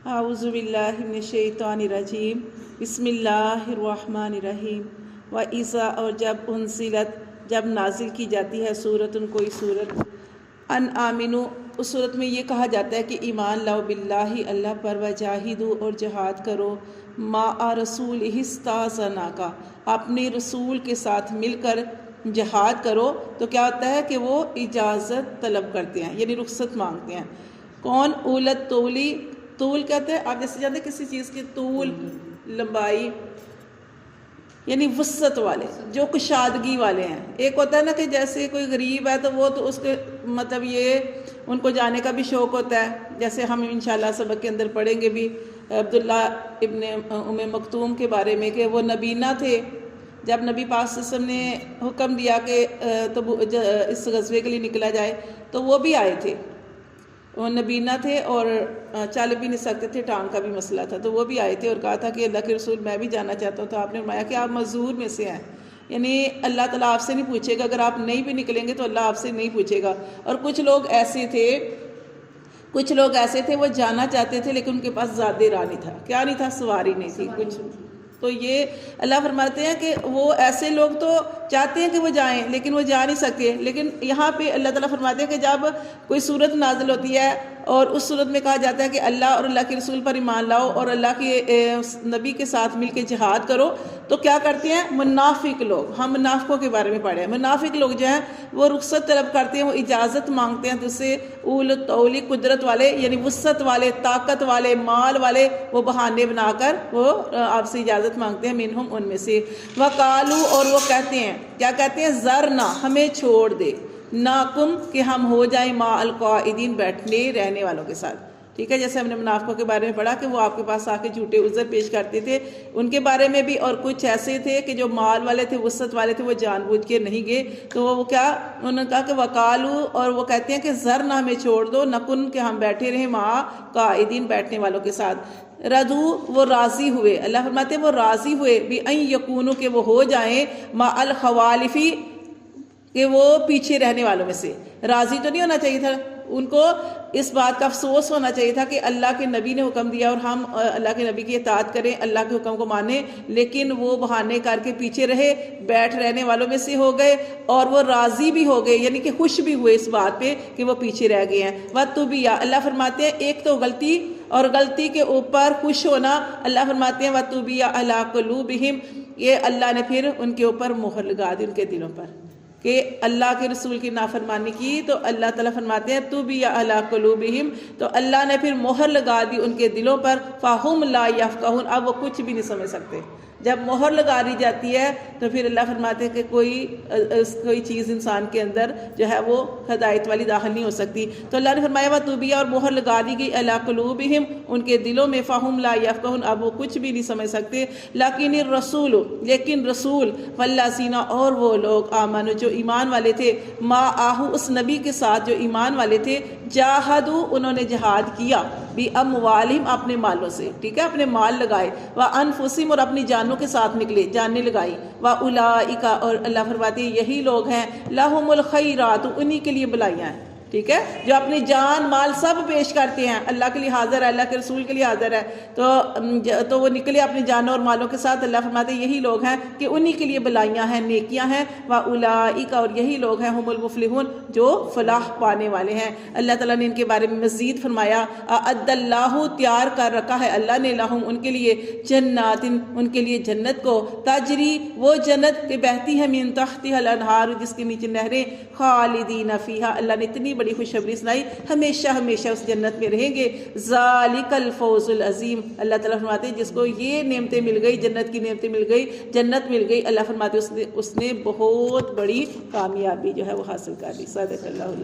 आऊज़ुबिल्लाहि मिनश्शैतानिर्रजीम बिस्मिल्लाहिर्रहमानिर्रहीम व इज़ा और जब उनसिलत जब नाजिल की जाती है सूरतुन कोई सूरत अन आमिनु उस सूरत में ये कहा जाता है कि ईमान लाओ बिल्लाहि अल्लाह पर व जाहिदू और जहाद करो मा रसूल हिस्ताजना का अपने रसूल के साथ मिलकर जहाद करो। तो क्या होता है कि वो इजाज़त तलब करते हैं यानी रुख्सत मांगते हैं। कौन उलत तोली तूल कहते हैं, आप जैसे जानते हैं किसी चीज़ की तूल लंबाई यानी वसत वाले जो कुशादगी वाले हैं। एक होता है ना कि जैसे कोई गरीब है तो वो तो उसके मतलब ये उनको जाने का भी शौक़ होता है, जैसे हम इंशाल्लाह सबक के अंदर पढ़ेंगे भी अब्दुल्ला इब्ने उम्मे मक्तूम के बारे में कि वो नबीना थे। जब नबी पाक सल्लल्लाहु अलैहि वसल्लम ने हुक्म दिया कि तो इस गज़वे के लिए निकला जाए तो वो भी आए थे। वो नबीना थे और चल भी नहीं सकते थे, टांग का भी मसला था, तो वो भी आए थे और कहा था कि अल्लाह के रसूल मैं भी जाना चाहता हूँ। तो आपने फरमाया कि आप मज़ूर में से हैं, यानी अल्लाह ताला आपसे नहीं पूछेगा, अगर आप नहीं भी निकलेंगे तो अल्लाह आपसे नहीं पूछेगा। और कुछ लोग ऐसे थे वो जाना चाहते थे लेकिन उनके पास ज़ादे राह नहीं था, क्या नहीं था, सवारी नहीं थी कुछ। तो ये अल्लाह फरमाते हैं कि वो ऐसे लोग तो चाहते हैं कि वो जाएं लेकिन वो जा नहीं सकते। लेकिन यहाँ पे अल्लाह ताला फरमाते हैं कि जब कोई सूरत नाजिल होती है और उस सूरत में कहा जाता है कि अल्लाह और अल्लाह के रसूल पर ईमान लाओ और अल्लाह के नबी के साथ मिल के जिहाद करो, तो क्या करते हैं मुनाफिक लोग। हम मुनाफिकों के बारे में पढ़े हैं। मुनाफिक लोग जो हैं वो रुख्सत तलब करते हैं, वो इजाज़त मांगते हैं तुझसे। उल तौली कुदरत वाले यानी वसत वाले, ताकत वाले, माल वाले, वो बहाने बनाकर वो आपसे इजाज़त मांगते हैं। मिनहुम उनमें से। वकालू और वो कहते हैं, क्या कहते हैं, ज़रना हमें छोड़ दे, नाकुम कि हम हो जाए मा अलकाइदीन बैठने रहने वालों के साथ। ठीक है, जैसे हमने मुनाफिकों के बारे में पढ़ा कि वो आपके पास आके झूठे उज़र पेश करते थे, उनके बारे में भी। और कुछ ऐसे थे कि जो माल वाले थे, वसत वाले थे, वो जानबूझ के नहीं गए। तो वो क्या उन्होंने कहा कि वकालू और वो कहते हैं कि ज़र ना हमें छोड़ दो, नकुन के हम बैठे रहे मा काइदीन बैठने वालों के साथ। रदू वो राज़ी हुए, अल्लाह फरमाते वो राज़ी हुए भी अन यकूनु के वो हो जाएं मा अल खवालिफी कि वो पीछे रहने वालों में से। राज़ी तो नहीं होना चाहिए था, उनको इस बात का अफसोस होना चाहिए था कि अल्लाह के नबी ने हुक्म दिया और हम अल्लाह के नबी की इताअत करें, अल्लाह के हुक्म को माने। लेकिन वो बहाने करके पीछे रहे, बैठ रहने वालों में से हो गए और वो राज़ी भी हो गए, यानी कि खुश भी हुए इस बात पे कि वो पीछे रह गए हैं। व तुबिया अल्लाह फरमाते हैं एक तो गलती और गलती के ऊपर खुश होना। अल्लाह फरमाते हैं व तुबिया अला कुलूबिहिम, ये अल्लाह ने फिर उनके ऊपर मोहर लगा दी, उनके दिलों पर कि अल्लाह के रसूल की नाफरमानी की। तो अल्लाह ताला फरमाते हैं तू भी या अला कुलूबिहिम, तो अल्लाह ने फिर मोहर लगा दी उनके दिलों पर। फ़ाहुम ला यफ़क़हून, अब वो कुछ भी नहीं समझ सकते। जब मोहर लगा दी जाती है तो फिर अल्लाह फरमाते हैं कि कोई चीज़ इंसान के अंदर जो है वो हदायत वाली दाखिल नहीं हो सकती। तो अल्लाह ने फरमाया व तुबिया और मोहर लगा दी गई अला कुलूबिहिम, उनके दिलों में। फ़ाहुम ला यफ़क़हून, अब वो कुछ भी नहीं समझ सकते। लाकिन रसूल, लेकिन रसूल वल्लासीना और वो लोग आमनु जो ईमान वाले थे, मा आहू उस नबी के साथ जो ईमान वाले थे, जाहदू उन्होंने जहाद किया, भी अमवालिहिम अपने मालों से। ठीक है, अपने माल लगाए, व अनफुसिहिम और अपनी जानों के साथ निकले, जाने लगाई। व उलाइका और अल्लाह फरमाते यही लोग हैं लहुमुल खैरात, उन्हीं के लिए भलाइयाँ हैं। ठीक है, जो अपनी जान माल सब पेश करते हैं, अल्लाह के लिए हाजिर है, अल्लाह के रसूल के लिए हाजिर है, तो वो निकले अपनी जानों और मालों के साथ। अल्लाह फरमाते यही लोग हैं कि उन्हीं के लिए भलाइयाँ हैं, नेकियां हैं। व उलाइका और यही लोग हैं हुमुल मुफलिहून, जो फलाह पाने वाले हैं। अल्लाह ताला ने इनके बारे में मज़ीद फरमाया अअद्दल्लाहु तैयार कर रखा है अल्लाह ने लहुम उनके लिए जन्नातिन उनके लिए जन्नत को, तजरी वो जन्नत के बहती है मिन तहतिहल अनहार जिसके नीचे नहरें, खालिदीन फीहा अल्लाह ने इतनी बड़ी खुशखबरी सुनाई, हमेशा हमेशा उस जन्नत में रहेंगे। ज़ालिकल फौजुल अज़ीम, अल्लाह ताला फरमाते हैं जिसको ये नेमतें मिल गई, जन्नत की नेमतें मिल गई, जन्नत मिल गई, अल्लाह फरमाते उसने बहुत बड़ी कामयाबी जो है वो हासिल कर ली। सदक़ल्लाहुल